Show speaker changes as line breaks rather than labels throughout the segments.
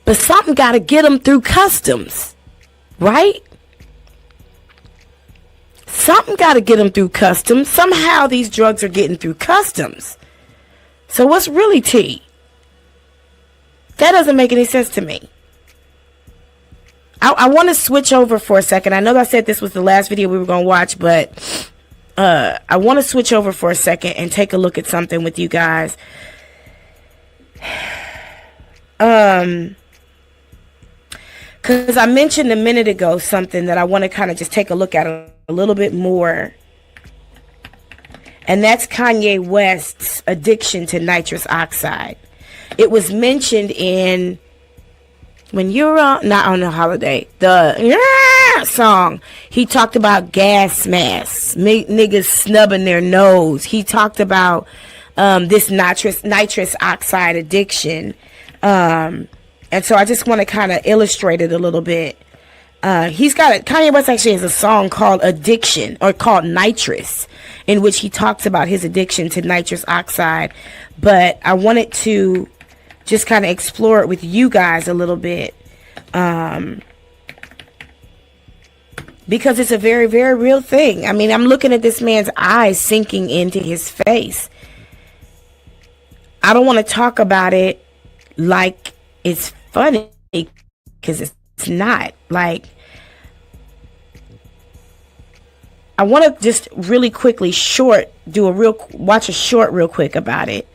But something got to get them through customs, right? Something got to get them through customs. Somehow these drugs are getting through customs. So what's really tea? That doesn't make any sense to me. I want to switch over for a second. I know I said this was the last video we were going to watch, but I want to switch over for a second and take a look at something with you guys. Because I mentioned a minute ago something that I want to kind of just take a look at a little bit more. And that's Kanye West's addiction to nitrous oxide. It was mentioned in When You're Not on a Holiday, the song. He talked about gas masks, niggas snubbing their nose. He talked about this nitrous oxide addiction. And so I just want to kind of illustrate it a little bit. Kanye West actually has a song called Addiction, or called Nitrous, in which he talks about his addiction to nitrous oxide. But I wanted to just kind of explore it with you guys a little bit. Because it's a very, very real thing. I mean, I'm looking at this man's eyes sinking into his face. I don't want to talk about it like it's funny, because it's not. Like, I want to just really quickly watch a short real quick about it.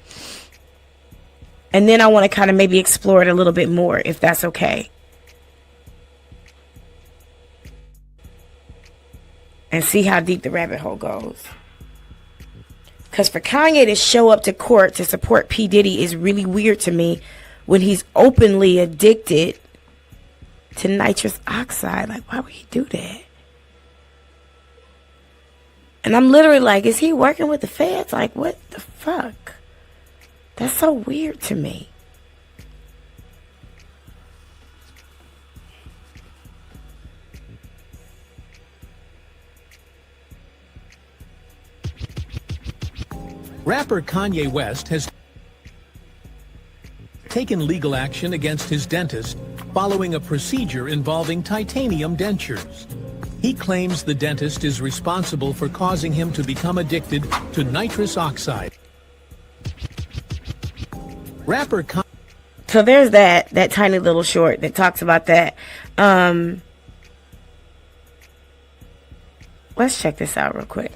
And then I want to kind of maybe explore it a little bit more, if that's okay. And see how deep the rabbit hole goes. Because for Kanye to show up to court to support P. Diddy is really weird to me, when he's openly addicted to nitrous oxide. Like, why would he do that? And I'm literally like, is he working with the feds? Like, what the fuck? That's so weird to me.
Rapper Kanye West has taken legal action against his dentist following a procedure involving titanium dentures. He claims the dentist is responsible for causing him to become addicted to nitrous oxide.
So there's that tiny little short that talks about that. Let's check this out real quick.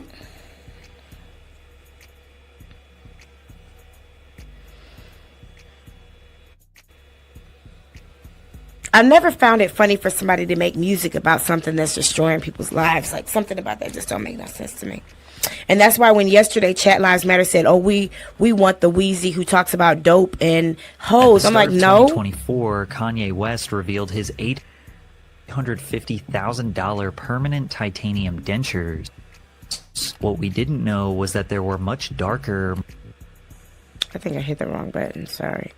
I never found it funny for somebody to make music about something that's destroying people's lives. Like, something about that just don't make no sense to me. And that's why when yesterday Chat Lives Matter said, oh, we want the Wheezy who talks about dope and hoes. I'm like, no.
2024, Kanye West revealed his $850,000 permanent titanium dentures. What we didn't know was that there were much darker...
I think I hit the wrong button. Sorry.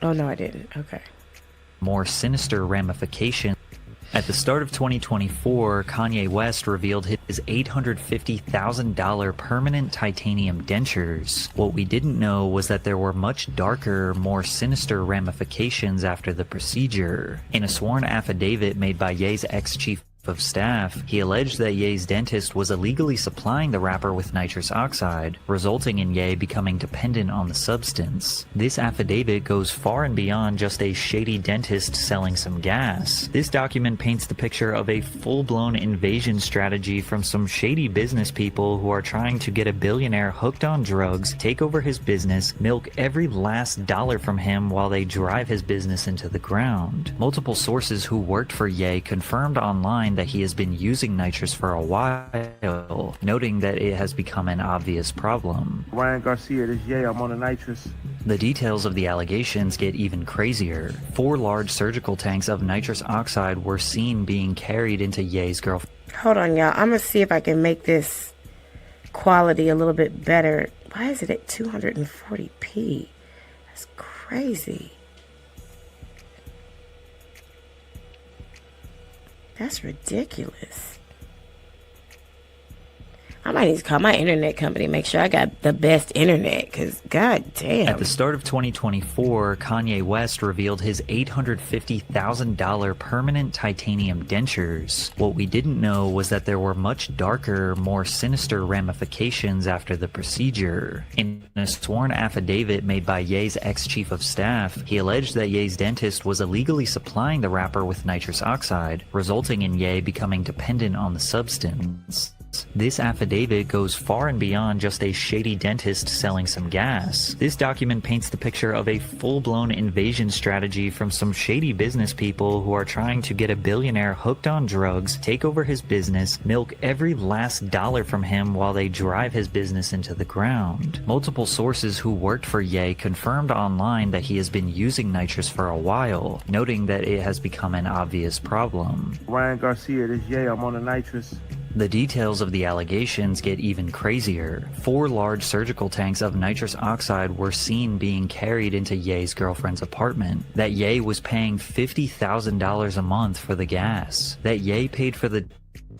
Oh, no, I didn't. Okay.
More sinister ramifications. At the start of 2024, Kanye West revealed his $850,000 permanent titanium dentures. What we didn't know was that there were much darker, more sinister ramifications after the procedure. In a sworn affidavit made by Ye's ex-chief of staff, he alleged that Ye's dentist was illegally supplying the rapper with nitrous oxide, resulting in Ye becoming dependent on the substance. This affidavit goes far and beyond just a shady dentist selling some gas. This document paints the picture of a full-blown invasion strategy from some shady business people who are trying to get a billionaire hooked on drugs, take over his business, milk every last dollar from him while they drive his business into the ground. Multiple sources who worked for Ye confirmed online that he has been using nitrous for a while, noting that it has become an obvious problem.
Ryan Garcia, this Ye, I'm on the nitrous.
The details of the allegations get even crazier. 4 large surgical tanks of nitrous oxide were seen being carried into Ye's girlfriend.
Hold on, y'all. I'm going to see if I can make this quality a little bit better. Why is it at 240p? That's crazy. That's ridiculous. I might need to call my internet company, make sure I got the best internet, because god damn.
At the start of 2024, Kanye West revealed his $850,000 permanent titanium dentures. What we didn't know was that there were much darker, more sinister ramifications after the procedure. In a sworn affidavit made by Ye's ex-chief of staff, he alleged that Ye's dentist was illegally supplying the rapper with nitrous oxide, resulting in Ye becoming dependent on the substance. This affidavit goes far and beyond just a shady dentist selling some gas. This document paints the picture of a full-blown invasion strategy from some shady business people who are trying to get a billionaire hooked on drugs, take over his business, milk every last dollar from him while they drive his business into the ground. Multiple sources who worked for Ye confirmed online that he has been using nitrous for a while, noting that it has become an obvious problem.
Ryan Garcia, this Ye, I'm on the nitrous.
The details of the allegations get even crazier. 4 large surgical tanks of nitrous oxide were seen being carried into Ye's girlfriend's apartment. That Ye was paying $50,000 a month for the gas. That Ye paid for the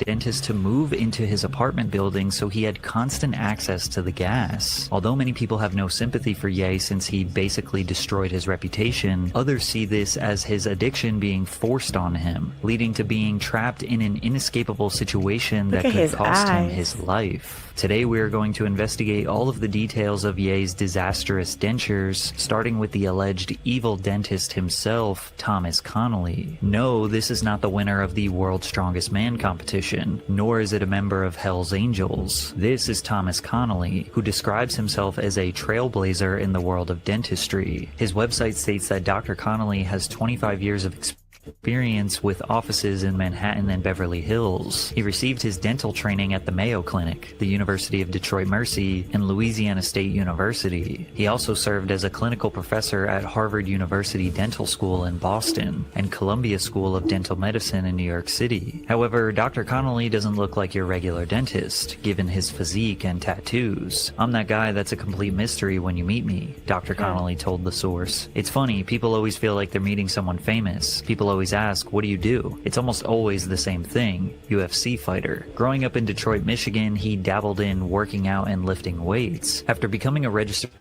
dentist to move into his apartment building so he had constant access to the gas. Although many people have no sympathy for Ye since he basically destroyed his reputation, others see this as his addiction being forced on him, leading to being trapped in an inescapable situation that could cost him his life. Today we are going to investigate all of the details of Ye's disastrous dentures, starting with the alleged evil dentist himself, Thomas Connolly. No, this is not the winner of the World's Strongest Man competition, nor is it a member of Hell's Angels. This is Thomas Connolly, who describes himself as a trailblazer in the world of dentistry. His website states that Dr. Connolly has 25 years of experience with offices in Manhattan and Beverly Hills. He received his dental training at the Mayo Clinic, the University of Detroit Mercy, and Louisiana State University. He also served as a clinical professor at Harvard University Dental School in Boston and Columbia School of Dental Medicine in New York City. However, Dr. Connolly doesn't look like your regular dentist, given his physique and tattoos. I'm that guy that's a complete mystery when you meet me, Dr. Connolly told the source. It's funny, people always feel like they're meeting someone famous. People always ask, what do you do? It's almost always the same thing, UFC fighter. Growing up in Detroit, Michigan, he dabbled in working out and lifting weights. After becoming a registered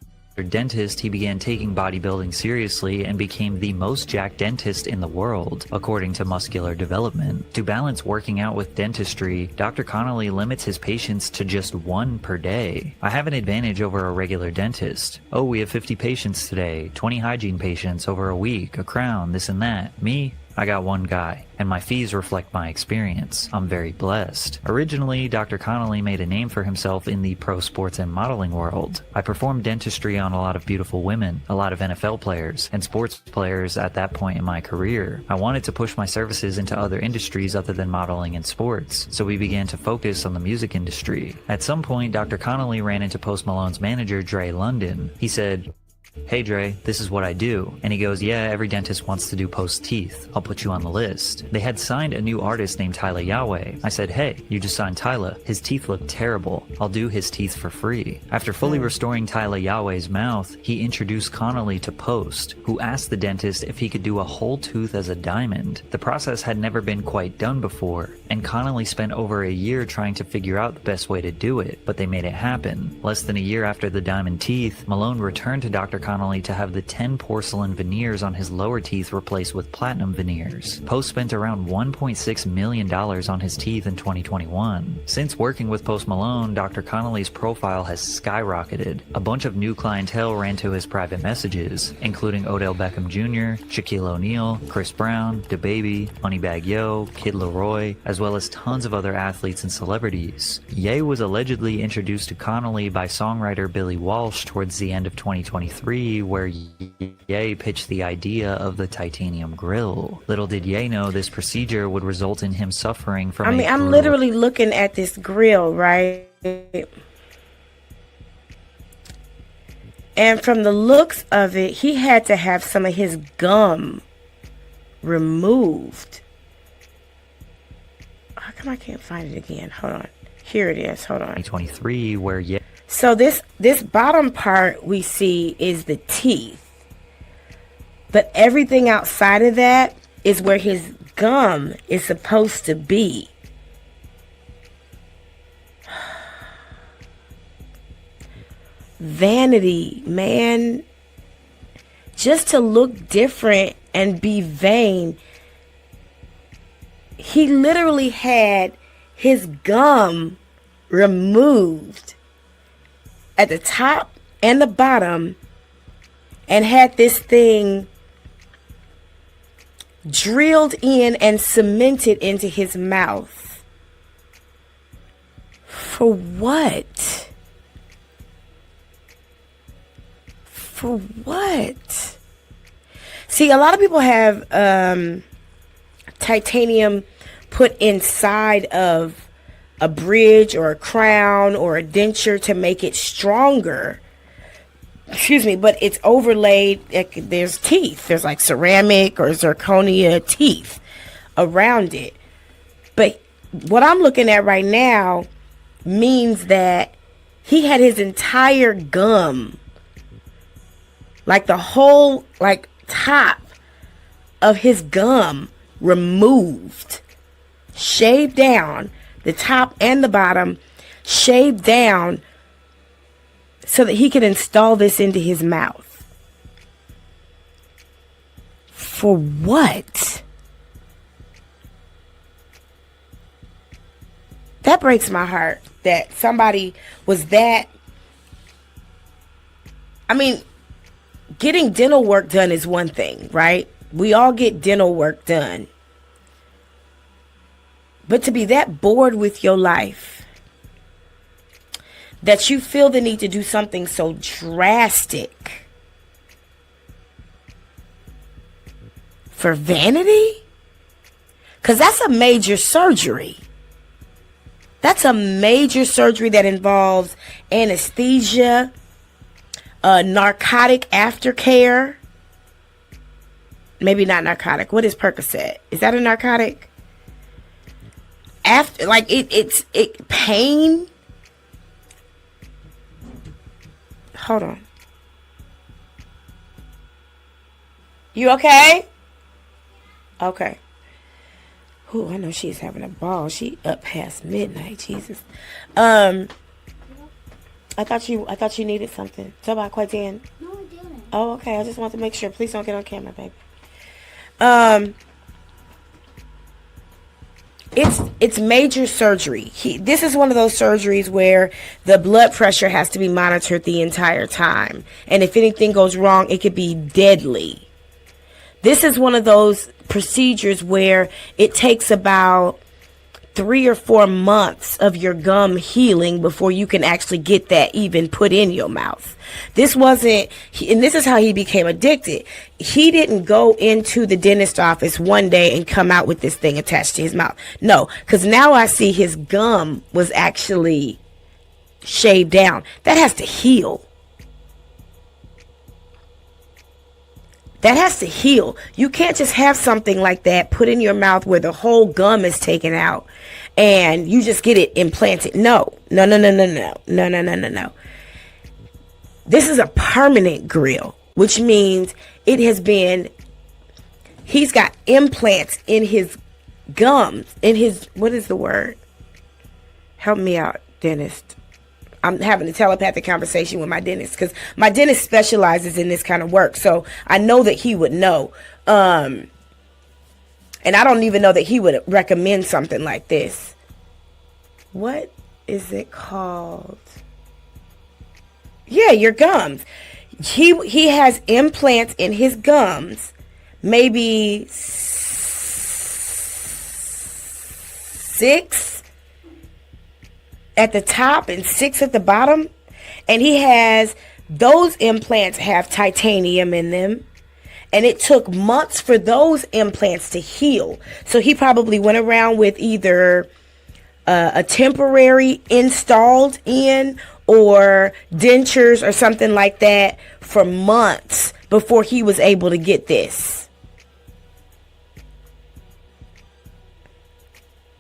dentist, he began taking bodybuilding seriously and became the most jacked dentist in the world, according to Muscular Development. To balance working out with dentistry, Dr. Connolly limits his patients to just 1 per day. I have an advantage over a regular dentist. Oh, we have 50 patients today, 20 hygiene patients over a week, a crown, this and that. Me? I got 1 guy, and my fees reflect my experience. I'm very blessed. Originally, Dr. Connolly made a name for himself in the pro sports and modeling world. I performed dentistry on a lot of beautiful women, a lot of NFL players, and sports players at that point in my career. I wanted to push my services into other industries other than modeling and sports, so we began to focus on the music industry. At some point, Dr. Connolly ran into Post Malone's manager, Dre London. He said, "Hey Dre, this is what I do." And he goes, "Yeah, every dentist wants to do post teeth. I'll put you on the list." They had signed a new artist named Tyler Yahweh. I said, "Hey, you just signed Tyler. His teeth look terrible. I'll do his teeth for free." After fully restoring Tyler Yahweh's mouth, he introduced Connolly to Post, who asked the dentist if he could do a whole tooth as a diamond. The process had never been quite done before, and Connolly spent over a year trying to figure out the best way to do it, but they made it happen. Less than a year after the diamond teeth, Malone returned to Dr. Connolly to have the 10 porcelain veneers on his lower teeth replaced with platinum veneers. Post spent around $1.6 million on his teeth in 2021. Since working with Post Malone, Dr. Connolly's profile has skyrocketed. A bunch of new clientele ran to his private messages, including Odell Beckham Jr., Shaquille O'Neal, Chris Brown, DaBaby, Moneybagg Yo, Kid Laroi, as well as tons of other athletes and celebrities. Ye was allegedly introduced to Connolly by songwriter Billy Walsh towards the end of 2023, where Ye pitched the idea of the titanium grill. Little did Ye know this procedure would result in him suffering from
I'm literally looking at this grill, right? And from the looks of it, he had to have some of his gum removed. How come I can't find it again? Hold on. Here it is. Hold on.
2023, where Ye...
So this bottom part we see is the teeth. But everything outside of that is where his gum is supposed to be. vanity, man. Just to look different and be vain. He literally had his gum removed at the top and the bottom and had this thing drilled in and cemented into his mouth. For what? For what? See, a lot of people have titanium put inside of a bridge or a crown or a denture to make it stronger. Excuse me, but it's overlaid. There's teeth. There's like ceramic or zirconia teeth around it. But what I'm looking at right now means that he had his entire gum, like the whole top of his gum removed, shaved down, the top and the bottom shaved down so that he could install this into his mouth. For what? That breaks my heart that somebody was that. I mean, getting dental work done is one thing, right? We all get dental work done. But to be that bored with your life that you feel the need to do something so drastic for vanity? Because that's a major surgery. That's a major surgery that involves anesthesia, narcotic aftercare. Maybe not narcotic. What is Percocet? Is that a narcotic? After, like, it's pain. Hold on. You okay? Okay. Ooh, I know she's having a ball. She up past midnight. Jesus. I thought you needed something. So about quite then.
No, I didn't.
Oh, okay. I just want to make sure. Please don't get on camera, baby. It's major surgery. This is one of those surgeries where the blood pressure has to be monitored the entire time. And if anything goes wrong, it could be deadly. This is one of those procedures where it takes about 3 or 4 months of your gum healing before you can actually get that even put in your mouth. This wasn't, and this is how he became addicted. He didn't go into the dentist office one day and come out with this thing attached to his mouth. No, because now I see his gum was actually shaved down. That has to heal. That has to heal. You can't just have something like that put in your mouth where the whole gum is taken out and you just get it implanted. No. This is a permanent grill, which means he's got implants in his gums, what is the word? Help me out, dentist. I'm having a telepathic conversation with my dentist because my dentist specializes in this kind of work. So I know that he would know. And I don't even know that he would recommend something like this. What is it called? Yeah, your gums. He has implants in his gums. Maybe 6 at the top and 6 at the bottom, and those implants have titanium in them, and it took months for those implants to heal. So he probably went around with either a temporary installed in or dentures or something like that for months before he was able to get this.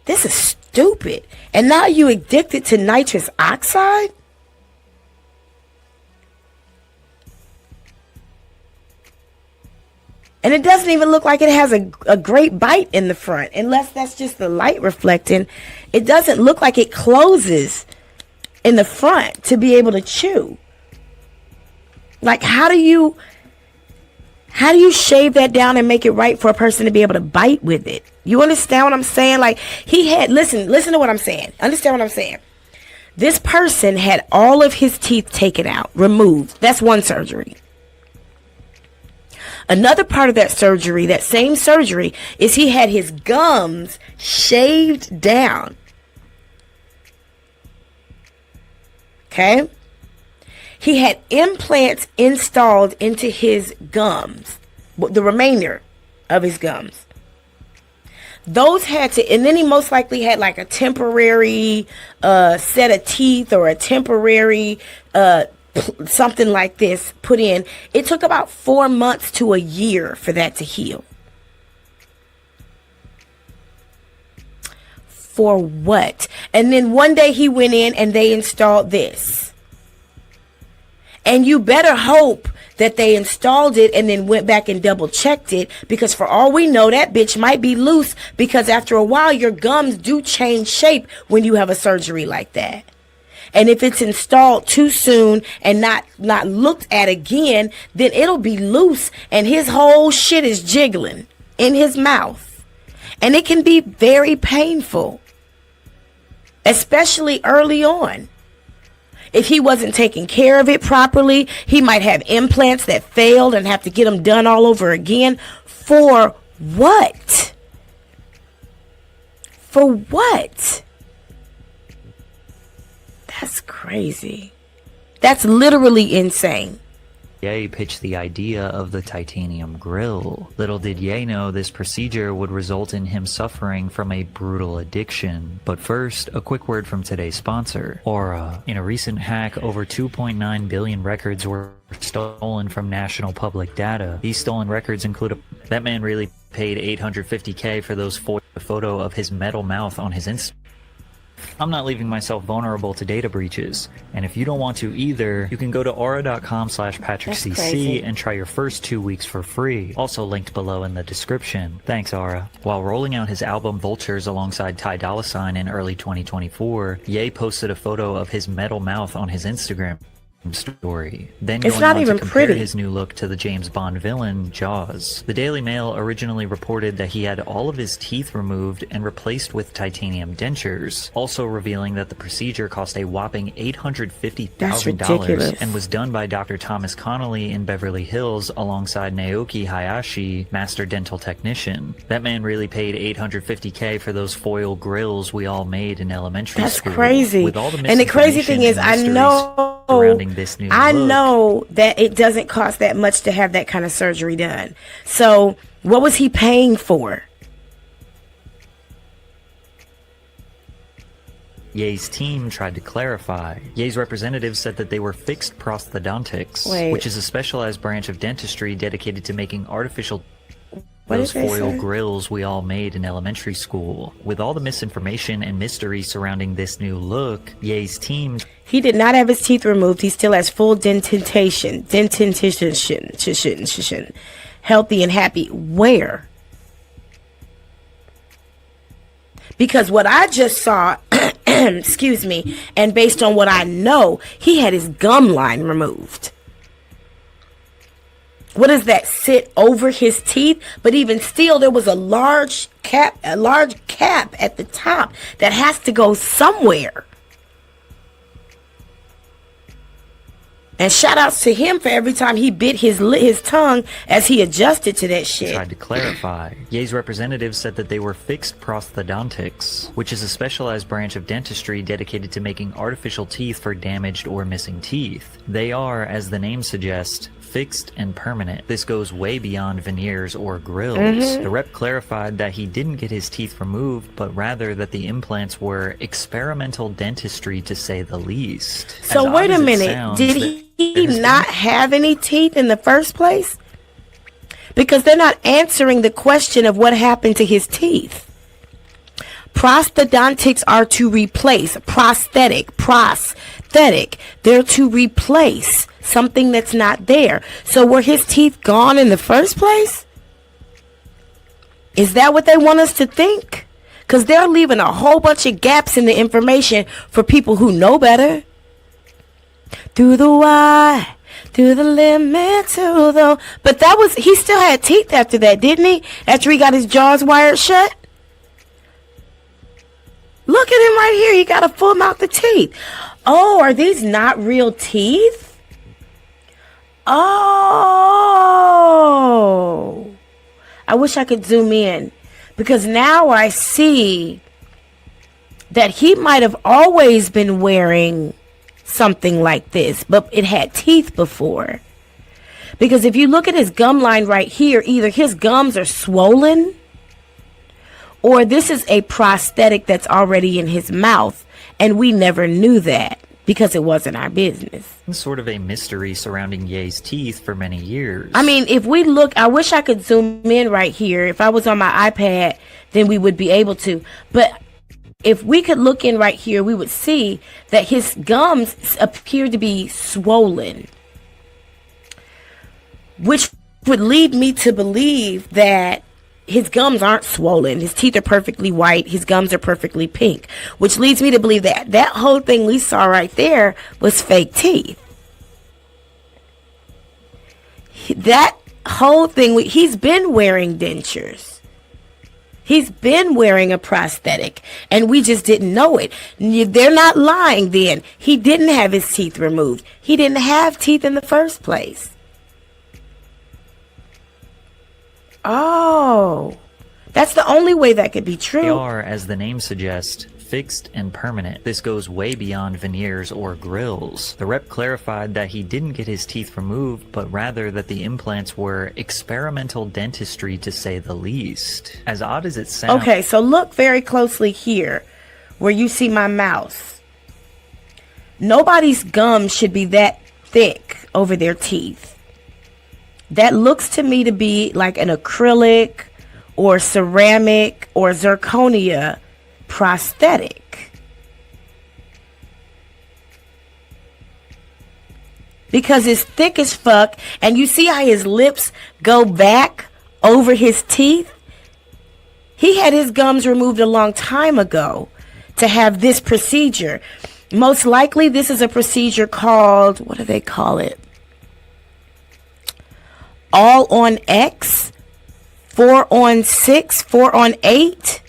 This is stupid. And now you addicted to nitrous oxide? And it doesn't even look like it has a great bite in the front. Unless that's just the light reflecting. It doesn't look like it closes in the front to be able to chew. Like, how do you shave that down and make it right for a person to be able to bite with it? You understand what I'm saying? Like, he had, listen to what I'm saying. Understand what I'm saying? This person had all of his teeth taken out, removed. That's one surgery. Another part of that surgery, that same surgery, is he had his gums shaved down. Okay? He had implants installed into his gums, the remainder of his gums. Those had to, and then he most likely had like a temporary set of teeth or a temporary something like this put in. It took about 4 months to a year for that to heal. For what? And then one day he went in and they installed this. And you better hope that they installed it and then went back and double checked it, because for all we know, that bitch might be loose, because after a while your gums do change shape when you have a surgery like that. And if it's installed too soon and not looked at again, then it'll be loose and his whole shit is jiggling in his mouth. And it can be very painful, especially early on. If he wasn't taking care of it properly, he might have implants that failed and have to get them done all over again. For what? For what? That's crazy. That's literally insane.
Ye pitched the idea of the titanium grill. Little did Ye know this procedure would result in him suffering from a brutal addiction. But first, a quick word from today's sponsor, Aura. In a recent hack, over 2.9 billion records were stolen from national public data. These stolen records include that man really paid $850K for those photo of his metal mouth on his Instagram. I'm not leaving myself vulnerable to data breaches, and if you don't want to either, you can go to aura.com/PatrickCC and try your first 2 weeks for free, also linked below in the description. Thanks, Aura. While rolling out his album Vultures alongside Ty Dolla $ign in early 2024, Ye posted a photo of his metal mouth on his Instagram story. Then
it's
going
not
on
even
to compare
pretty.
his new look to the James Bond villain Jaws. The Daily Mail originally reported that he had all of his teeth removed and replaced with titanium dentures, also revealing that the procedure cost a whopping $850,000 and was done by Dr. Thomas Connolly in Beverly Hills alongside Naoki Hayashi, master dental technician. That man really paid $850K for those foil grills we all made in elementary school.
That's crazy.
With all the
and the crazy thing is, I know that it doesn't cost that much to have that kind of surgery done. So what was he paying for?
Ye's team tried to clarify. Ye's representatives said that they were fixed prosthodontics, which is a specialized branch of dentistry dedicated to making artificial those foil grills we all made in elementary school. With all the misinformation and mystery surrounding this new look, Ye's team...
He did not have his teeth removed. He still has full dentition. Healthy and happy. Where? Because what I just saw, excuse me, and based on what I know, he had his gum line removed. What does that sit over his teeth? But even still, there was a large cap at the top that has to go somewhere. And shout outs to him for every time he bit his tongue as he adjusted to that shit.
Tried to clarify. Ye's representatives said that they were fixed prosthodontics, which is a specialized branch of dentistry dedicated to making artificial teeth for damaged or missing teeth. They are, as the name suggests, fixed and permanent. This goes way beyond veneers or grills. The rep clarified that he didn't get his teeth removed, but rather that the implants were experimental dentistry, to say the least.
So wait a minute, did he not have any teeth in the first place? Because they're not answering the question of what happened to his teeth. Prosthodontics are to replace. Prosthetic. They're to replace something that's not there. So were his teeth gone in the first place? Is that what they want us to think? Because they're leaving a whole bunch of gaps in the information for people who know better. Through the To the limit, to the... But that was... He still had teeth after that, didn't he? After he got his jaws wired shut? Look at him right here. He got a full mouth of teeth. Oh, are these not real teeth? Oh. I wish I could zoom in. Because now I see that he might have always been wearing something like this, but it had teeth before. Because if you look at his gum line right here, either his gums are swollen or this is a prosthetic that's already in his mouth, and we never knew that because it wasn't our business.
Sort of a mystery surrounding Ye's teeth for many years.
I mean, if we look, I wish I could zoom in right here. If I was on my iPad, then we would be able to. But if we could look in right here, we would see that his gums appear to be swollen, which would lead me to believe that his gums aren't swollen. His teeth are perfectly white. His gums are perfectly pink, which leads me to believe that that whole thing we saw right there was fake teeth. That whole thing, he's been wearing dentures. He's been wearing a prosthetic, and we just didn't know it. They're not lying then. He didn't have his teeth removed. He didn't have teeth in the first place. Oh, that's the only way that could be true.
They are, as the name suggests, fixed and permanent. This goes way beyond veneers or grills. The rep clarified that he didn't get his teeth removed, but rather that the implants were experimental dentistry, to say the least. As odd as it sounds.
Okay, so look very closely here where you see my mouse. Nobody's gums should be that thick over their teeth. That looks to me to be like an acrylic or ceramic or zirconia prosthetic. Because it's thick as fuck, and you see how his lips go back over his teeth? He had his gums removed a long time ago to have this procedure. Most likely this is a procedure called, what do they call it? All on X, 4 on 6, 4 on 8.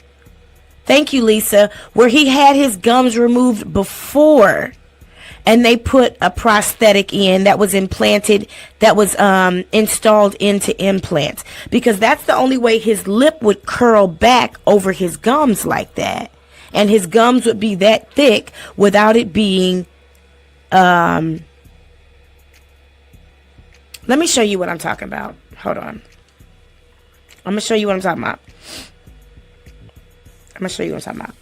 Thank you, Lisa. Where he had his gums removed before, and they put a prosthetic in that was implanted, that was installed into implants, because that's the only way his lip would curl back over his gums like that, and his gums would be that thick without it being let me show you what I'm talking about. Hold on. I'm going to show you what I'm talking about. I'm going to show you what I'm talking about.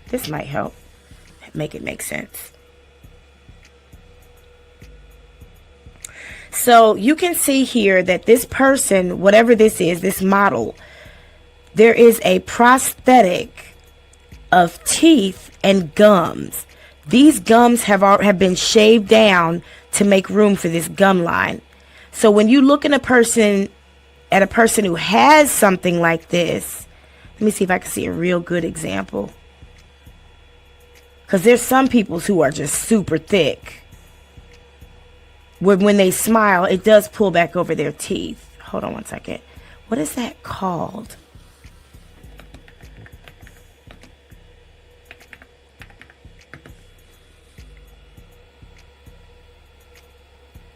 This might help make it make sense. So you can see here that this person, whatever this is, this model, there is a prosthetic of teeth and gums. These gums have been shaved down to make room for this gum line. So when you look at a person who has something like this, let me see if I can see a real good example. Because there's some people who are just super thick. When they smile, it does pull back over their teeth. Hold on one second. What is that called?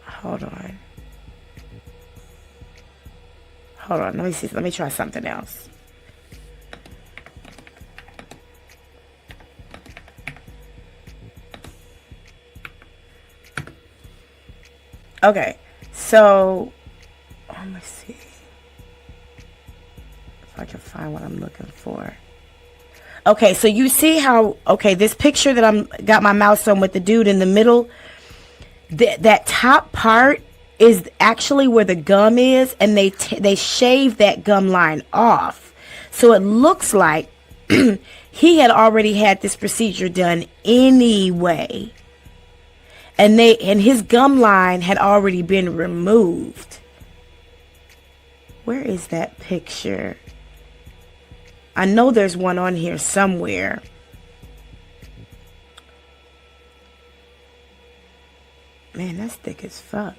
Hold on. Let me see. Let me try something else. Okay, so let me see if I can find what I'm looking for. Okay, so you see how, okay, this picture that I'm got my mouse on with the dude in the middle, that top part is actually where the gum is, and they shave that gum line off. So it looks like he had already had this procedure done anyway. and his gum line had already been removed. Where is that picture? I know there's one on here somewhere. Man, that's thick as fuck.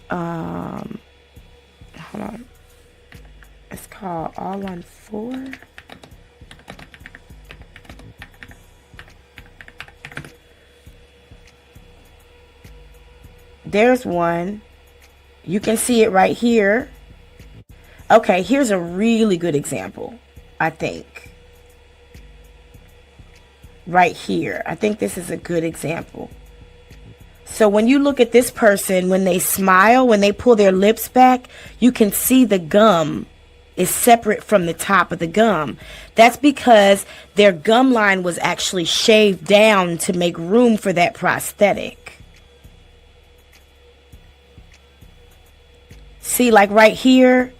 Hold on. It's called All on Four. There's one. You can see it right here. Okay, here's a really good example, I think. Right here. I think this is a good example. So when you look at this person, when they smile, when they pull their lips back, you can see the gum is separate from the top of the gum. That's because their gum line was actually shaved down to make room for that prosthetic. See, like right here,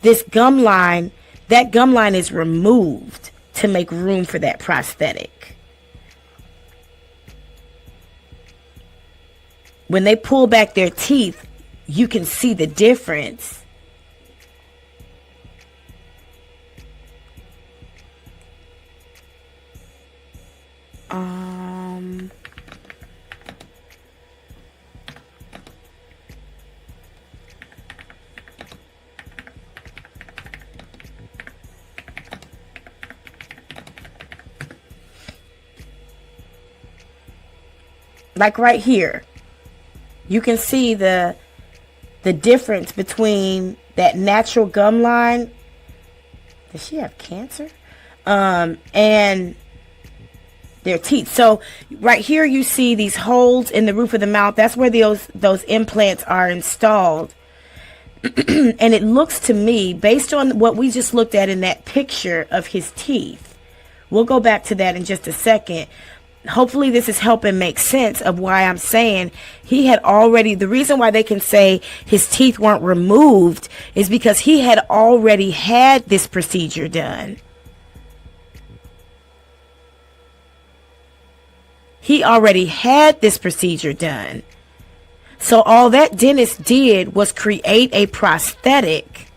this gum line, that gum line is removed to make room for that prosthetic. When they pull back their teeth, you can see the difference. Like right here. You can see the difference between that natural gum line. Does she have cancer? And their teeth. So right here you see these holes in the roof of the mouth. That's where those implants are installed. And it looks to me, based on what we just looked at in that picture of his teeth, we'll go back to that in just a second. Hopefully this is helping make sense of why I'm saying he had already, the reason why they can say his teeth weren't removed is because he had already had this procedure done. He already had this procedure done. So all that dentist did was create a prosthetic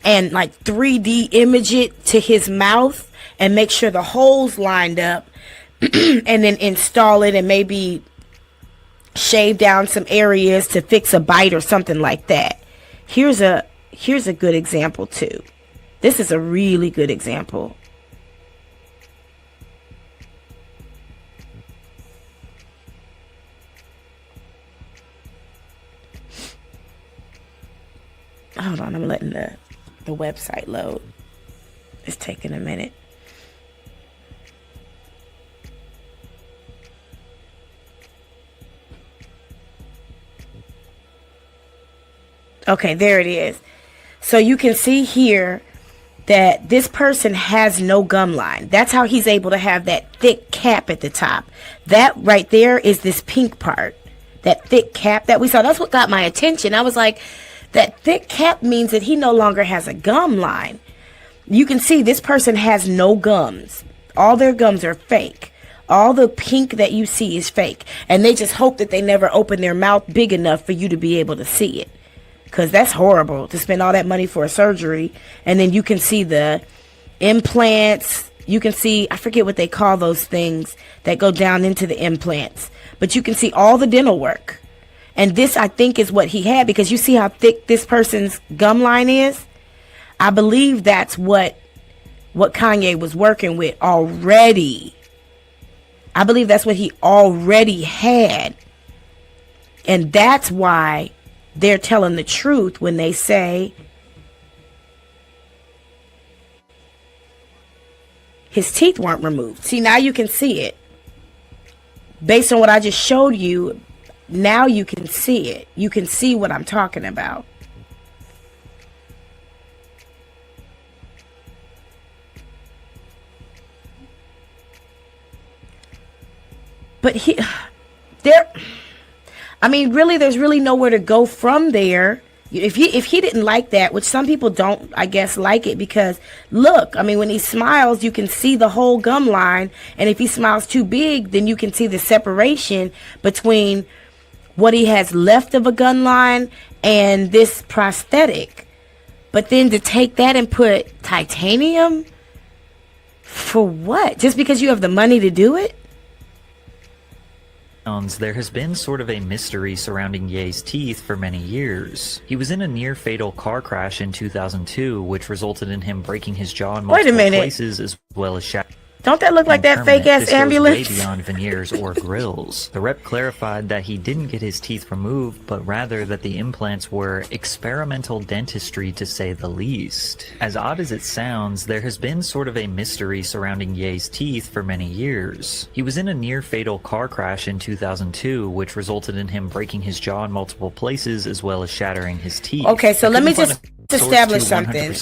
and like 3D image it to his mouth and make sure the holes lined up. And then install it and maybe shave down some areas to fix a bite or something like that. Here's a good example too. This is a really good example. Hold on, I'm letting the website load. It's taking a minute. Okay, there it is. So you can see here that this person has no gum line. That's how he's able to have that thick cap at the top. That right there is this pink part. That thick cap that we saw. That's what got my attention. I was like, that thick cap means that he no longer has a gum line. You can see this person has no gums. All their gums are fake. All the pink that you see is fake. And they just hope that they never open their mouth big enough for you to be able to see it. Because that's horrible to spend all that money for a surgery. And then you can see the implants. You can see, I forget what they call those things that go down into the implants. But you can see all the dental work. And this, I think, is what he had. Because you see how thick this person's gum line is? I believe that's what Kanye was working with already. I believe that's what he already had. And that's why they're telling the truth when they say his teeth weren't removed. See, now you can see it. Based on what I just showed you, now you can see it. You can see what I'm talking about. But really, there's really nowhere to go from there If he didn't like that, which some people don't, I guess, like it, because look, I mean, when he smiles, you can see the whole gum line, and if he smiles too big, then you can see the separation between what he has left of a gun line and this prosthetic. But then to take that and put titanium for what? Just because you have the money to do it?
There has been sort of a mystery surrounding Ye's teeth for many years. He was in a near-fatal car crash in 2002, which resulted in him breaking his jaw in multiple places as well as shattering.
Don't that look like that fake-ass ambulance?
Way beyond veneers or grills. The rep clarified that he didn't get his teeth removed, but rather that the implants were experimental dentistry, to say the least. As odd as it sounds, there has been sort of a mystery surrounding Ye's teeth for many years. He was in a near-fatal car crash in 2002, which resulted in him breaking his jaw in multiple places as well as shattering his teeth.
Okay, so let me just establish something.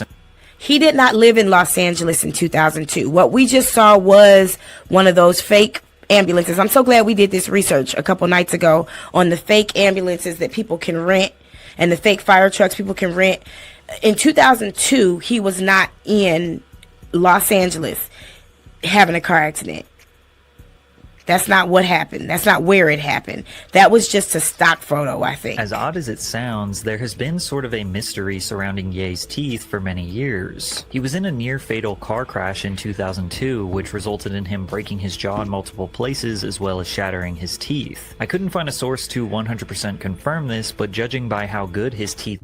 He did not live in Los Angeles in 2002. What we just saw was one of those fake ambulances. I'm so glad we did this research a couple nights ago on the fake ambulances that people can rent and the fake fire trucks people can rent. In 2002, he was not in Los Angeles having a car accident. That's not what happened. That's not where it happened. That was just a stock photo, I think.
As odd as it sounds, there has been sort of a mystery surrounding Ye's teeth for many years. He was in a near-fatal car crash in 2002, which resulted in him breaking his jaw in multiple places as well as shattering his teeth. I couldn't find a source to 100% confirm this, but judging by how good his teeth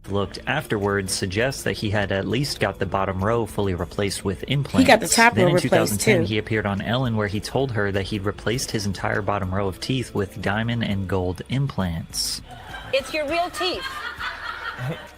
looked afterwards suggests that he had at least got the bottom row fully replaced with implants.
He got the top row replaced too.
Then in 2010, he appeared on Ellen where he told her that he'd replaced his entire bottom row of teeth with diamond and gold implants.
It's your real teeth.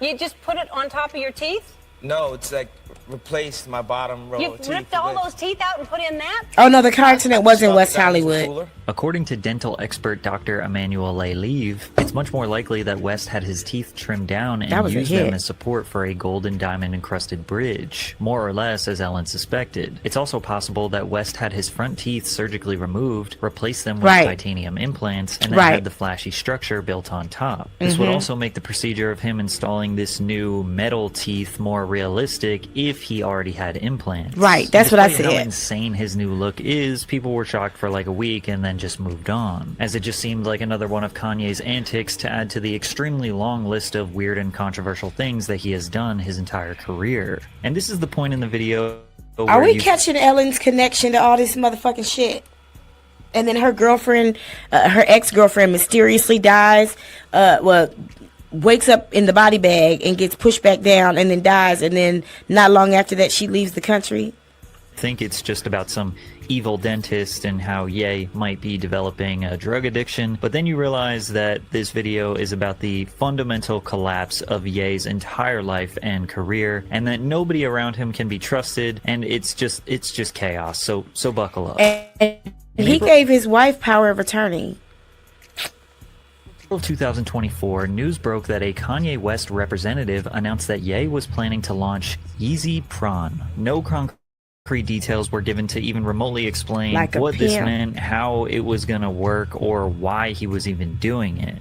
You just put it on top of your teeth?
No, it's like replaced my bottom row
You
of teeth.
ripped all those teeth out and put in that?
Oh no, the car accident was in West Hollywood.
According to dental expert Dr. Emmanuel Leave, it's much more likely that West had his teeth trimmed down and used them as support for a gold and diamond encrusted bridge, more or less as Ellen suspected. It's also possible that West had his front teeth surgically removed, replaced them with titanium implants, and then had the flashy structure built on top. This would also make the procedure of him installing this new metal teeth more realistic if he already had implants.
Right, that's what I said.
How insane his new look is, people were shocked for like a week and then just moved on, as it just seemed like another one of Kanye's antics to add to the extremely long list of weird and controversial things that he has done his entire career. And this is the point in the video.
Are we catching Ellen's connection to all this motherfucking shit? And then her girlfriend, her ex-girlfriend mysteriously dies, wakes up in the body bag and gets pushed back down and then dies, and then not long after that she leaves the country.
I think it's just about some evil dentist and how Ye might be developing a drug addiction, but then you realize that this video is about the fundamental collapse of Ye's entire life and career, and that nobody around him can be trusted, and it's just chaos. So buckle up.
And he gave his wife power of attorney.
In 2024, news broke that a Kanye West representative announced that Ye was planning to launch Yeezy Prawn. No concrete details were given to even remotely explain what this meant, how it was going to work, or why he was even doing it.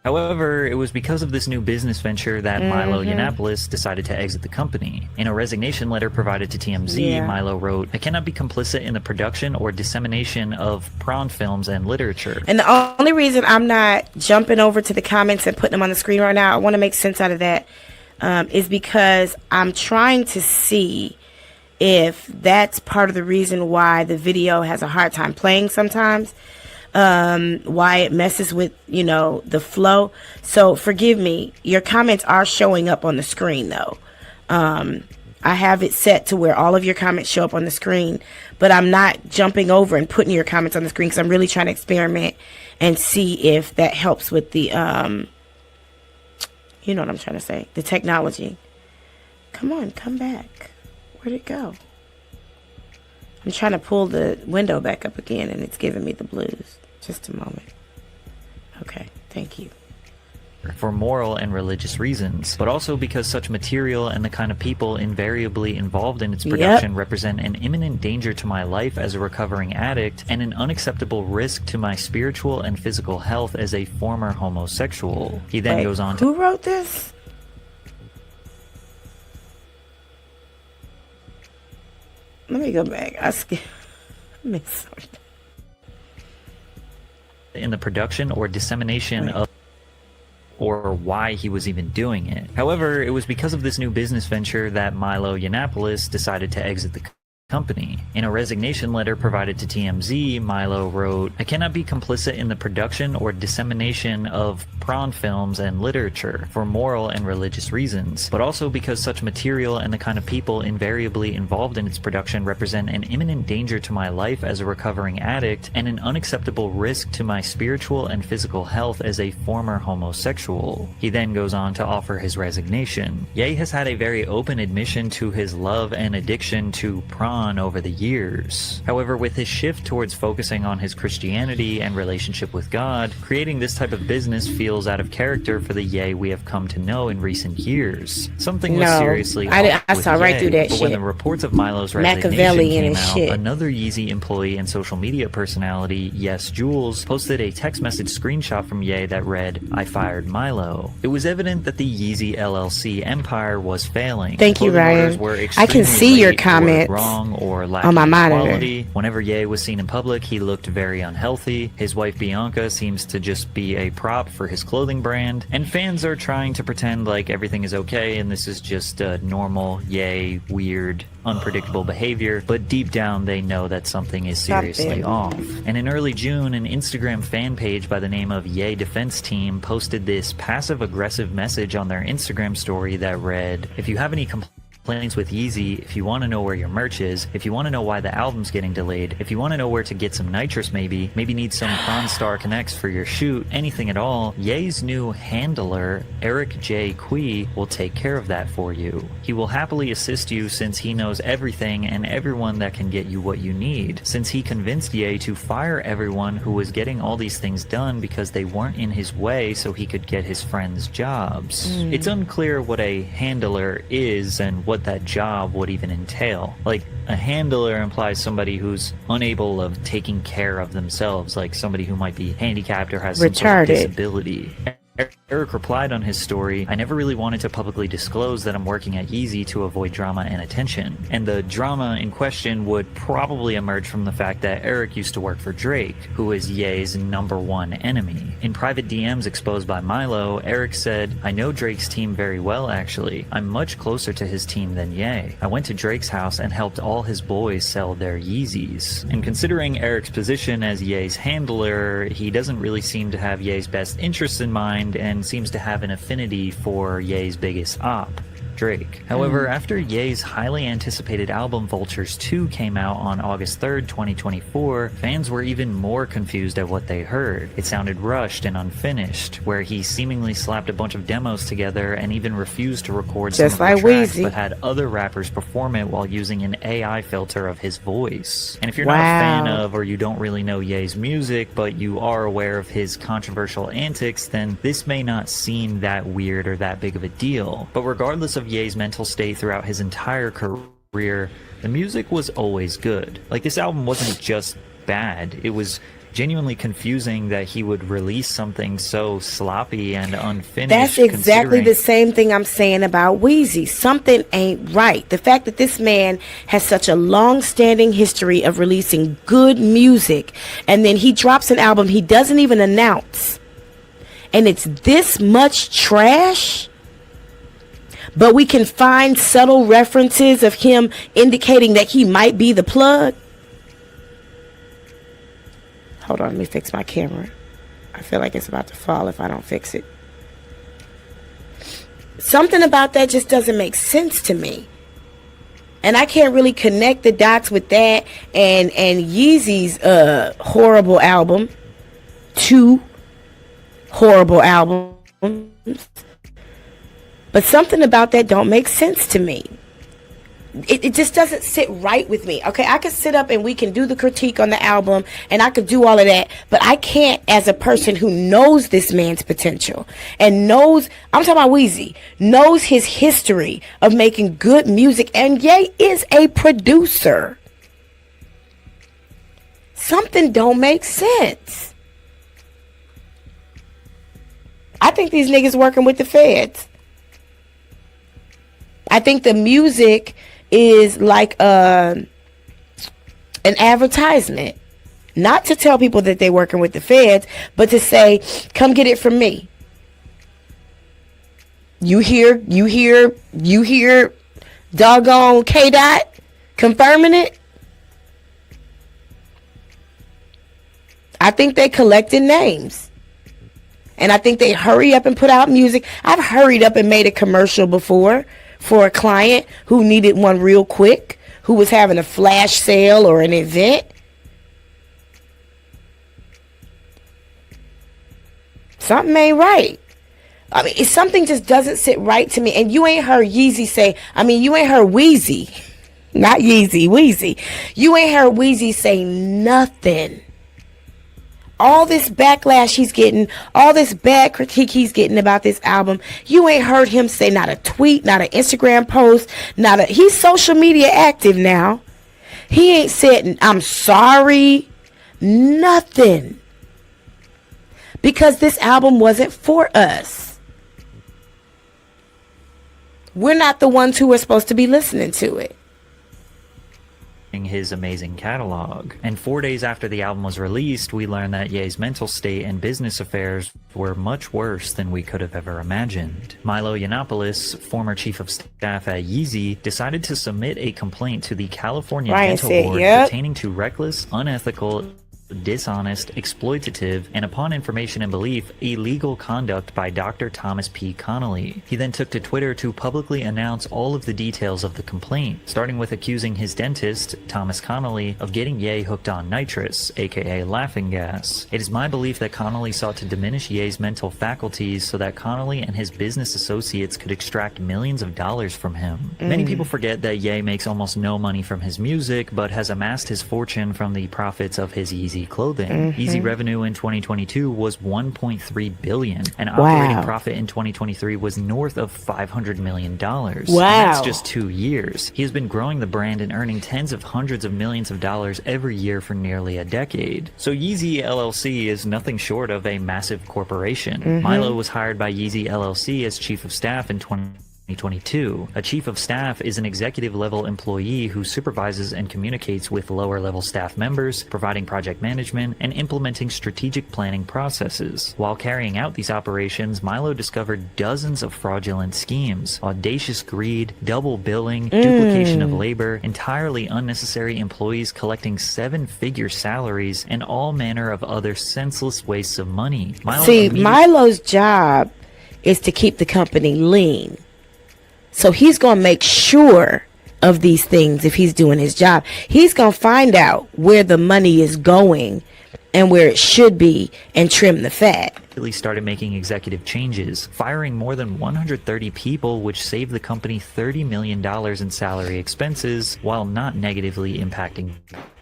However, it was because of this new business venture that Milo Yiannopoulos decided to exit the company. In a resignation letter provided to TMZ, Milo wrote, "I cannot be complicit in the production or dissemination of prawn films and literature."
And the only reason I'm not jumping over to the comments and putting them on the screen right now, I want to make sense out of that, is because I'm trying to see if that's part of the reason why the video has a hard time playing sometimes, why it messes with, you know, the flow. So forgive me, your comments are showing up on the screen though. I have it set to where all of your comments show up on the screen, but I'm not jumping over and putting your comments on the screen because I'm really trying to experiment and see if that helps with the, you know what I'm trying to say, the technology. Come on, come back. Where'd it go? I'm trying to pull the window back up again and it's giving me the blues. Just a moment. Okay, thank you.
For moral and religious reasons, but also because such material and the kind of people invariably involved in its production represent an imminent danger to my life as a recovering addict and an unacceptable risk to my spiritual and physical health as a former homosexual. He then goes on to—
Who wrote this? Let me go back. I missed something.
In the production or dissemination of or why he was even doing it. However, it was because of this new business venture that Milo Yiannopoulos decided to exit the company. In a resignation letter provided to TMZ, Milo wrote, "I cannot be complicit in the production or dissemination of prawn films and literature for moral and religious reasons, but also because such material and the kind of people invariably involved in its production represent an imminent danger to my life as a recovering addict and an unacceptable risk to my spiritual and physical health as a former homosexual." He then goes on to offer his resignation. Ye has had a very open admission to his love and addiction to prawn over the years. However, with his shift towards focusing on his Christianity and relationship with God, creating this type of business feels out of character for the Ye we have come to know in recent years. Something was seriously
I
off
saw
with
right
Ye,
through that
but
shit.
when the reports of Milo's resignation came out, another Yeezy employee and social media personality, Yes Jules, posted a text message screenshot from Ye that read, "I fired Milo." It was evident that the Yeezy LLC empire was failing.
Thank you,
Clothing orders
Ryan.
were
I can
extremely
see your
late or
comments
wrong or lacking
on my monitor.
quality. Whenever Ye was seen in public, he looked very unhealthy. His wife Bianca seems to just be a prop for his clothing brand, and fans are trying to pretend like everything is okay and this is just normal Ye weird unpredictable behavior, but deep down they know that something is seriously off. And in early June, an Instagram fan page by the name of Ye Defense Team posted this passive-aggressive message on their Instagram story that read, "If you have any complaints with Yeezy, if you want to know where your merch is, if you want to know why the album's getting delayed, if you want to know where to get some nitrous maybe need some Prawn Star Connects for your shoot, anything at all, Ye's new handler, Eric J. Quee, will take care of that for you. He will happily assist you since he knows everything and everyone that can get you what you need, since he convinced Ye to fire everyone who was getting all these things done because they weren't in his way so he could get his friends jobs." It's unclear what a handler is and what that job would even entail. Like, a handler implies somebody who's unable of taking care of themselves, like somebody who might be handicapped or has some sort of disability. Eric replied on his story, "I never really wanted to publicly disclose that I'm working at Yeezy to avoid drama and attention." And the drama in question would probably emerge from the fact that Eric used to work for Drake, who is Ye's #1 enemy. In private DMs exposed by Milo, Eric said, "I know Drake's team very well actually. I'm much closer to his team than Ye. I went to Drake's house and helped all his boys sell their Yeezys." And considering Eric's position as Ye's handler, he doesn't really seem to have Ye's best interests in mind and seems to have an affinity for Ye's biggest op, Drake. However, after Ye's highly anticipated album Vultures 2 came out on August 3rd, 2024, fans were even more confused at what they heard. It sounded rushed and unfinished, where he seemingly slapped a bunch of demos together and even refused to record some of the tracks, but had other rappers perform it while using an AI filter of his voice. And if you're not a fan of, or you don't really know Ye's music, but you are aware of his controversial antics, then this may not seem that weird or that big of a deal. But regardless of Ye's mental state throughout his entire career, the music was always good. Like, this album wasn't just bad, it was genuinely confusing that he would release something so sloppy and unfinished.
That's exactly the same thing I'm saying about Weezy. Something ain't right. The fact that this man has such a long-standing history of releasing good music, and then he drops an album he doesn't even announce, and it's this much trash. But we can find subtle references of him indicating that he might be the plug. Hold on, let me fix my camera. I feel like it's about to fall if I don't fix it. Something about that just doesn't make sense to me. And I can't really connect the dots with that and Yeezy's horrible album. 2 horrible albums. But something about that don't make sense to me. It just doesn't sit right with me. Okay, I could sit up and we can do the critique on the album and I could do all of that, but I can't, as a person who knows this man's potential and knows, I'm talking about Weezy, knows his history of making good music, and Ye is a producer. Something don't make sense. I think these niggas working with the feds. I think the music is like an advertisement. Not to tell people that they're working with the feds, but to say, come get it from me. You hear doggone K-Dot confirming it? I think they collected names. And I think they hurry up and put out music. I've hurried up and made a commercial before for a client who needed one real quick, who was having a flash sale or an event. Something ain't right. I mean, if something just doesn't sit right to me, and you ain't heard Yeezy say, you ain't heard Weezy, not Yeezy, Weezy. You ain't heard Weezy say nothing. All this backlash he's getting, all this bad critique he's getting about this album, you ain't heard him say not a tweet, not an Instagram post, he's social media active now. He ain't said, I'm sorry, nothing. Because this album wasn't for us. We're not the ones who are supposed to be listening to it.
His amazing catalog. And 4 days after the album was released, we learned that Ye's mental state and business affairs were much worse than we could have ever imagined. Milo Yiannopoulos, former chief of staff at Yeezy, decided to submit a complaint to the California Dental Board pertaining to reckless, unethical, dishonest, exploitative, and upon information and belief, illegal conduct by Dr. Thomas P. Connolly. He then took to Twitter to publicly announce all of the details of the complaint, starting with accusing his dentist, Thomas Connolly, of getting Ye hooked on nitrous, aka laughing gas. It is my belief that Connolly sought to diminish Ye's mental faculties so that Connolly and his business associates could extract millions of dollars from him. Many people forget that Ye makes almost no money from his music, but has amassed his fortune from the profits of his Yeezy clothing. Yeezy revenue in 2022 was $1.3 billion, and operating profit in 2023 was north of $500 million. Wow. And that's just 2 years. He has been growing the brand and earning tens of hundreds of millions of dollars every year for nearly a decade. So Yeezy LLC is nothing short of a massive corporation. Milo was hired by Yeezy LLC as chief of staff in 2022. A chief of staff is an executive level employee who supervises and communicates with lower level staff members, providing project management and implementing strategic planning processes. While carrying out these operations, Milo discovered dozens of fraudulent schemes, audacious greed, double billing, duplication of labor, entirely unnecessary employees collecting 7-figure salaries, and all manner of other senseless wastes of money.
Milo's job is to keep the company lean. So he's going to make sure of these things if he's doing his job. He's going to find out where the money is going and where it should be and trim the fat.
Started making executive changes, firing more than 130 people, which saved the company $30 million in salary expenses while not negatively impacting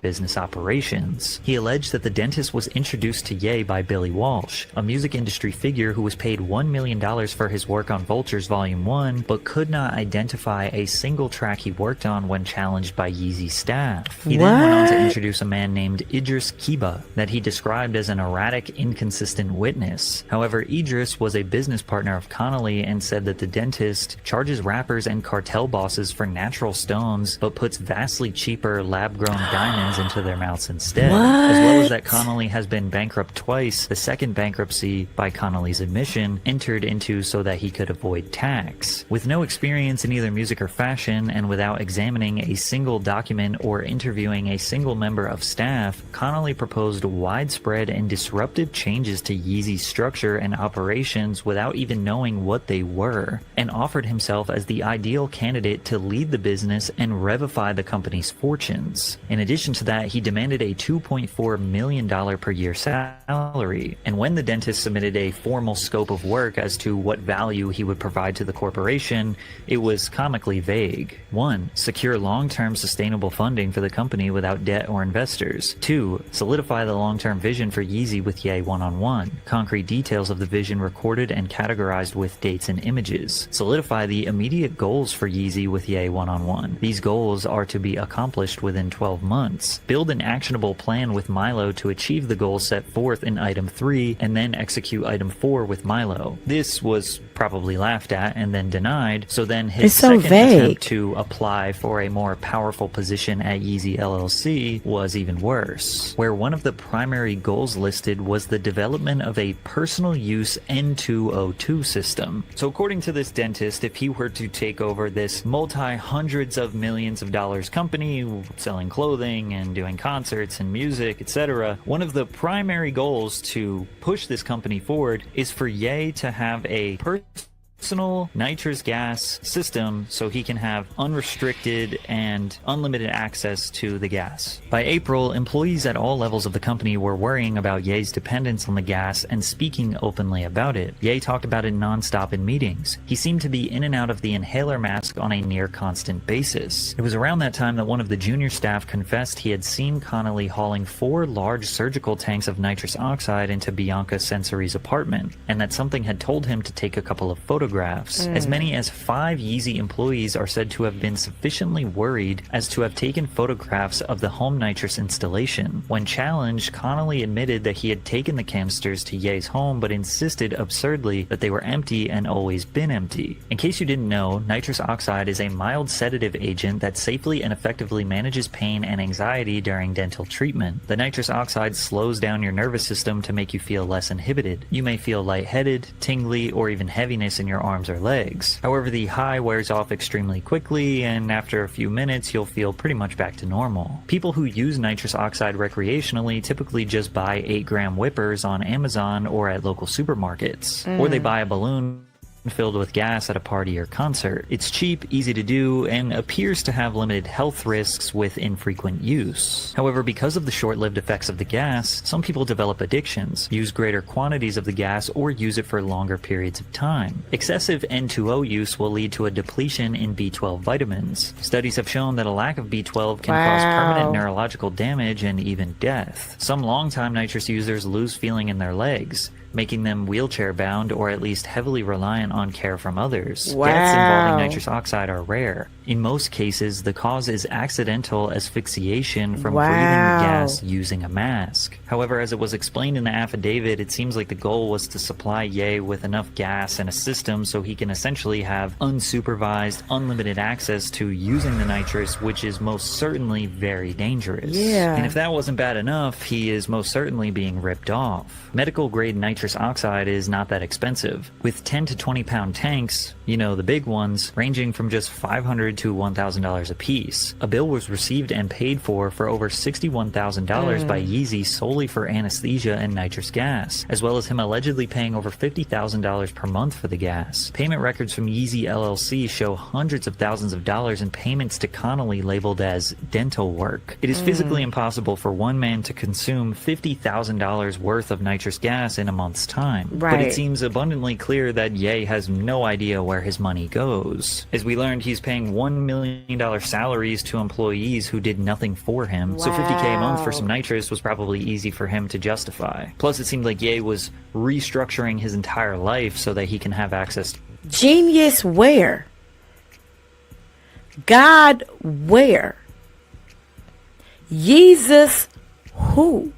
business operations. He alleged that the dentist was introduced to Ye by Billy Walsh, a music industry figure who was paid $1 million for his work on Vultures Volume 1, but could not identify a single track he worked on when challenged by Yeezy staff. He then went on to introduce a man named Idris Kiba that he described as an erratic, inconsistent witness. However, Idris was a business partner of Connolly and said that the dentist charges rappers and cartel bosses for natural stones, but puts vastly cheaper lab-grown diamonds into their mouths instead. As well as that Connolly has been bankrupt twice, the second bankruptcy, by Connolly's admission, entered into so that he could avoid tax. With no experience in either music or fashion, and without examining a single document or interviewing a single member of staff, Connolly proposed widespread and disruptive changes to Yeezy's structure and operations without even knowing what they were, and offered himself as the ideal candidate to lead the business and revivify the company's fortunes. In addition to that, he demanded a $2.4 million per year salary, and when the dentist submitted a formal scope of work as to what value he would provide to the corporation, it was comically vague. 1. Secure long-term sustainable funding for the company without debt or investors. 2. Solidify the long long-term vision for Yeezy with Ye one-on-one. Concrete details of the vision recorded and categorized with dates and images. Solidify the immediate goals for Yeezy with Ye one-on-one. These goals are to be accomplished within 12 months. Build an actionable plan with Milo to achieve the goals set forth in item 3 and then execute item 4 with Milo. This was probably laughed at and then denied, so then his second attempt to apply for a more powerful position at Yeezy LLC was even worse, where one of the primary goals listed was the development of a personal use N2O2 system. So according to this dentist, if he were to take over this multi-hundreds of millions of dollars company selling clothing and doing concerts and music, etc., one of the primary goals to push this company forward is for Ye to have a personal nitrous gas system so he can have unrestricted and unlimited access to the gas. By April, employees at all levels of the company were worrying about Ye's dependence on the gas and speaking openly about it. Ye talked about it non-stop in meetings. He seemed to be in and out of the inhaler mask on a near constant basis. It was around that time that one of the junior staff confessed he had seen Connolly hauling 4 large surgical tanks of nitrous oxide into Bianca Sensory's apartment, and that something had told him to take a couple of photographs. As many as 5 Yeezy employees are said to have been sufficiently worried as to have taken photographs of the home nitrous installation. When challenged, Connolly admitted that he had taken the canisters to Ye's home but insisted absurdly that they were empty and always been empty. In case you didn't know, nitrous oxide is a mild sedative agent that safely and effectively manages pain and anxiety during dental treatment. The nitrous oxide slows down your nervous system to make you feel less inhibited. You may feel lightheaded, tingly, or even heaviness in your arms or legs. However, the high wears off extremely quickly, and after a few minutes you'll feel pretty much back to normal. People who use nitrous oxide recreationally typically just buy 8-gram whippers on Amazon or at local supermarkets, or they buy a balloon filled with gas at a party or concert. It's cheap, easy to do, and appears to have limited health risks with infrequent use. However, because of the short-lived effects of the gas, some people develop addictions, use greater quantities of the gas, or use it for longer periods of time. Excessive N2O use will lead to a depletion in B12 vitamins. Studies have shown that a lack of B12 can cause permanent neurological damage and even death. Some longtime nitrous users lose feeling in their legs, making them wheelchair-bound or at least heavily reliant on care from others. Deaths involving nitrous oxide are rare. In most cases, the cause is accidental asphyxiation from breathing the gas using a mask. However, as it was explained in the affidavit, it seems like the goal was to supply Ye with enough gas and a system so he can essentially have unsupervised, unlimited access to using the nitrous, which is most certainly very dangerous. And if that wasn't bad enough, he is most certainly being ripped off. Medical-grade nitrous oxide is not that expensive. With 10 to 20 pound tanks, you know, the big ones, ranging from just $500 to $1,000 a piece. A bill was received and paid for over $61,000 by Yeezy solely for anesthesia and nitrous gas, as well as him allegedly paying over $50,000 per month for the gas. Payment records from Yeezy LLC show hundreds of thousands of dollars in payments to Connolly labeled as dental work. It is physically impossible for one man to consume $50,000 worth of nitrous gas in a month's time. But it seems abundantly clear that Ye has no idea where his money goes. As we learned, he's paying $1 million salaries to employees who did nothing for him, so $50K a month for some nitrous was probably easy for him to justify. Plus, it seemed like Ye was restructuring his entire life so that he can have access.
Genius where? God where? Jesus who?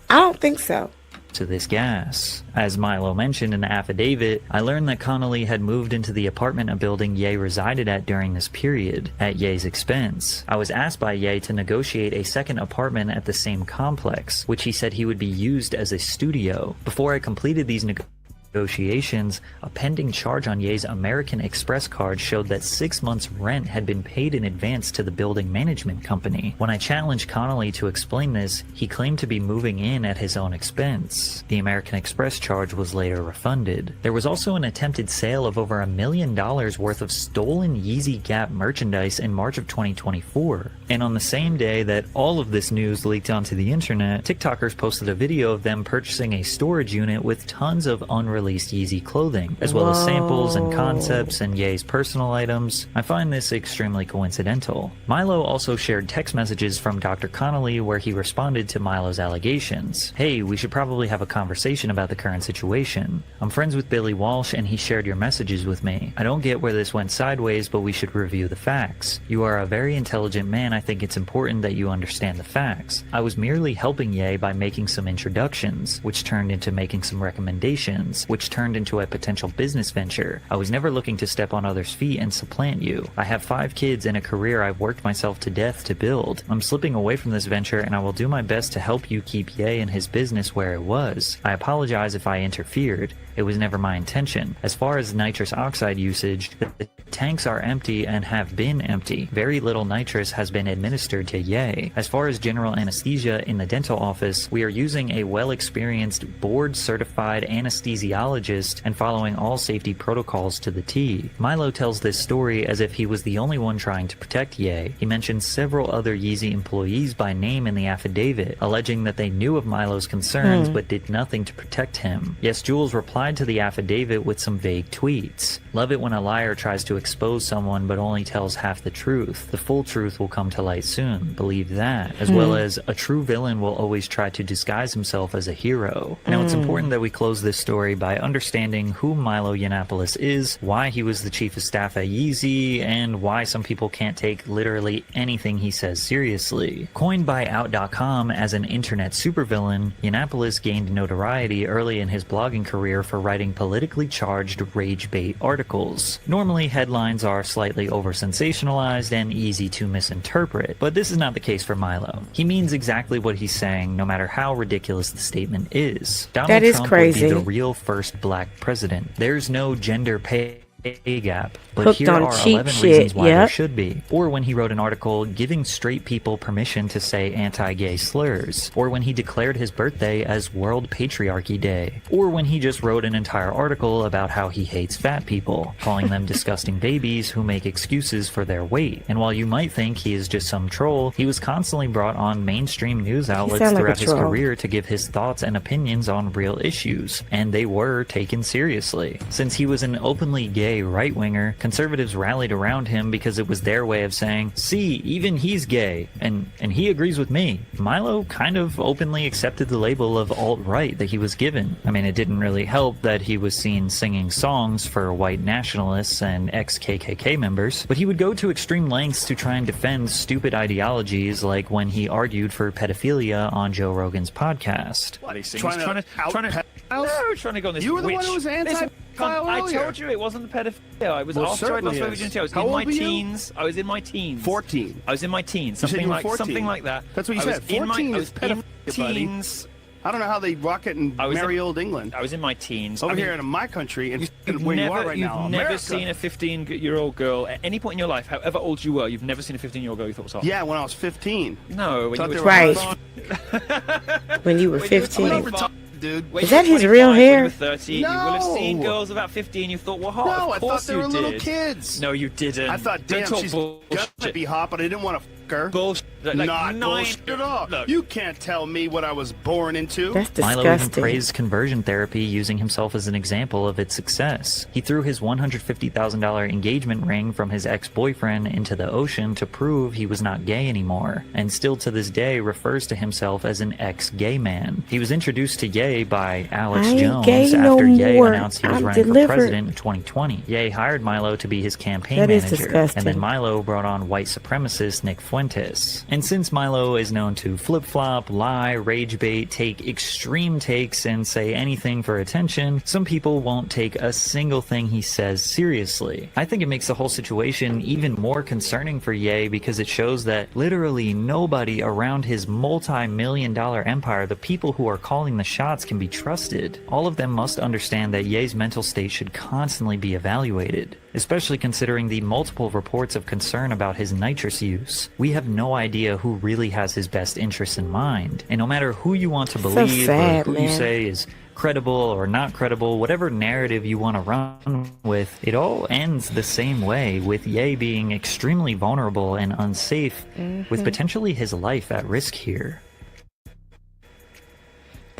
I don't think so.
To this gas. As Milo mentioned in the affidavit, I learned that Connolly had moved into the apartment building Ye resided at during this period, at Ye's expense. I was asked by Ye to negotiate a second apartment at the same complex, which he said he would be used as a studio. Before I completed these negotiations, a pending charge on Ye's American Express card showed that 6 months' rent had been paid in advance to the building management company. When I challenged Connolly to explain this, he claimed to be moving in at his own expense. The American Express charge was later refunded. There was also an attempted sale of over $1 million worth of stolen Yeezy Gap merchandise in March of 2024. And on the same day that all of this news leaked onto the internet, TikTokers posted a video of them purchasing a storage unit with tons of unrelated released Yeezy clothing, as well as samples and concepts and Ye's personal items. I find this extremely coincidental. Milo also shared text messages from Dr. Connolly where he responded to Milo's allegations. Hey, we should probably have a conversation about the current situation. I'm friends with Billy Walsh and he shared your messages with me. I don't get where this went sideways, but we should review the facts. You are a very intelligent man. I think it's important that you understand the facts. I was merely helping Ye by making some introductions, which turned into making some recommendations, which turned into a potential business venture. I was never looking to step on others' feet and supplant you. I have 5 kids and a career I've worked myself to death to build. I'm slipping away from this venture and I will do my best to help you keep Ye and his business where it was. I apologize if I interfered. It was never my intention. As far as nitrous oxide usage, the tanks are empty and have been empty. Very little nitrous has been administered to Ye. As far as general anesthesia in the dental office, we are using a well-experienced, board-certified anesthesiologist and following all safety protocols to the T. Milo tells this story as if he was the only one trying to protect Ye. He mentions several other Yeezy employees by name in the affidavit, alleging that they knew of Milo's concerns but did nothing to protect him. Yes, Jules replied to the affidavit with some vague tweets. Love it when a liar tries to expose someone but only tells half the truth. The full truth will come to light soon. Believe that. As well as a true villain will always try to disguise himself as a hero. Now it's important that we close this story by understanding who Milo Yiannopoulos is, why he was the chief of staff at Yeezy, and why some people can't take literally anything he says seriously. Coined by Out.com as an internet supervillain, Yiannopoulos gained notoriety early in his blogging career for writing politically charged rage bait articles. Normally headlines are slightly over-sensationalized and easy to misinterpret, but this is not the case for Milo. He means exactly what he's saying, no matter how ridiculous the statement is. Donald Trump
crazy.
would be the real first black president. There's no gender pay gap, but
Hooked
here
on
are
cheap
11
shit,
reasons why there
yep.
should be. Or when he wrote an article giving straight people permission to say anti-gay slurs. Or when he declared his birthday as World Patriarchy Day. Or when he just wrote an entire article about how he hates fat people, calling them disgusting babies who make excuses for their weight. And while you might think he is just some troll, he was constantly brought on mainstream news outlets
like a
throughout his
troll.
career to give his thoughts and opinions on real issues, and they were taken seriously. Since he was an openly gay right-winger, conservatives rallied around him because it was their way of saying, see, even he's gay, and he agrees with me. Milo kind of openly accepted the label of alt-right that he was given. I mean, it didn't really help that he was seen singing songs for white nationalists and ex-KKK members, but he would go to extreme lengths to try and defend stupid ideologies, like when he argued for pedophilia on Joe Rogan's podcast.
Trying to go on this.
You were the
witch.
one who was
Listen, I told you it wasn't the pedophilia. I was after I lost my virginity. I was in my teens. I was in my teens.
14.
I was in my teens.
You said you were 14.
Something like that.
That's what you said. 14 is pedophilia, buddy.
teens.
I don't know how they rock it in merry old England.
I was in my teens.
Over here in my country, and where you are right now,
You've never
America.
seen a 15-year-old girl at any point in your life, however old you were. You've never seen a 15-year-old girl you thought was hot.
Yeah, when I was 15.
No, when
Thought
you
they
were
were
Right.
25.
When you were
When you were
15.
25.
Dude.
When
Is
you were
that his
25,
real
when
hair?
you were 30, you will have seen
No.
girls about 15 you thought were hot.
No,
Of
I thought
course
they were
you
little
did.
kids.
No, you didn't.
I thought,
Don't
damn,
talk
she's
bullshit.
gonna be hot, but I didn't want to her.
Bullshit. Like
Not
nine-
bullshit at all.
Look,
You can't tell me what I was born into.
That's
Milo even
disgusting.
praised conversion therapy, using himself as an example of its success. He threw his $150,000 engagement ring from his ex-boyfriend into the ocean to prove he was not gay anymore, and still to this day refers to himself as an ex-gay man. He was introduced to Ye by Alex
I ain't
Jones
gay
after
no
Ye
more.
announced he was
I'm
running
delivered.
for president in 2020. Ye hired Milo to be his campaign
That is
manager,
disgusting.
and then Milo brought on white supremacist Nick Fuentes. And since Milo is known to flip-flop, lie, rage bait, take extreme takes, and say anything for attention, some people won't take a single thing he says seriously. I think it makes the whole situation even more concerning for Ye because it shows that literally nobody around his multi-million-dollar empire, the people who are calling the shots, can be trusted. All of them must understand that Ye's mental state should constantly be evaluated, especially considering the multiple reports of concern about his nitrous use. We have no idea who really has his best interests in mind, and no matter who you want to believe
sad,
or who you
man.
say is credible or not credible, whatever narrative you want to run with, it all ends the same way, with Ye being extremely vulnerable and unsafe, with potentially his life at risk here.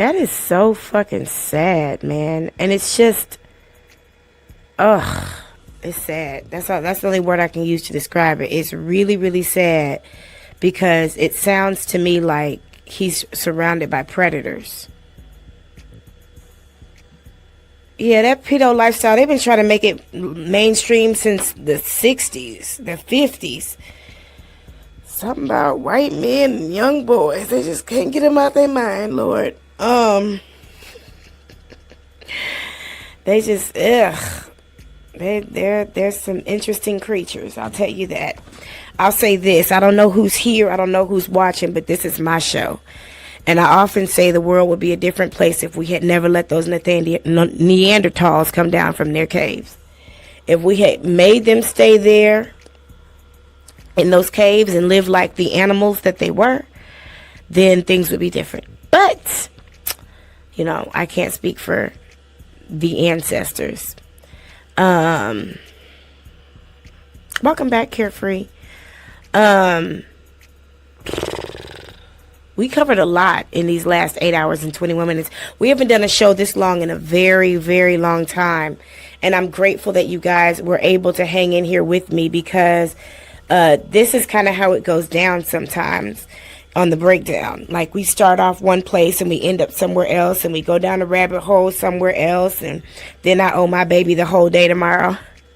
That is so fucking sad, man. And it's just, ugh, it's sad. That's the only word I can use to describe it. It's really, really sad because it sounds to me like he's surrounded by predators. Yeah, that pedo lifestyle, they've been trying to make it mainstream since the 60s, the 50s. Something about white men and young boys. They just can't get them out their mind, Lord. They just, ugh. There's some interesting creatures, I'll tell you that. I'll say this, I don't know who's here, I don't know who's watching, but this is my show. And I often say the world would be a different place if we had never let those Neanderthals come down from their caves. If we had made them stay there in those caves and live like the animals that they were, then things would be different. But, you know, I can't speak for the ancestors. Welcome back, Carefree. We covered a lot in these last 8 hours and 21 minutes. We haven't done a show this long in a very, very long time. And I'm grateful that you guys were able to hang in here with me because this is kind of how it goes down sometimes on the breakdown. Like we start off one place and we end up somewhere else and we go down a rabbit hole somewhere else. And then I owe my baby the whole day tomorrow.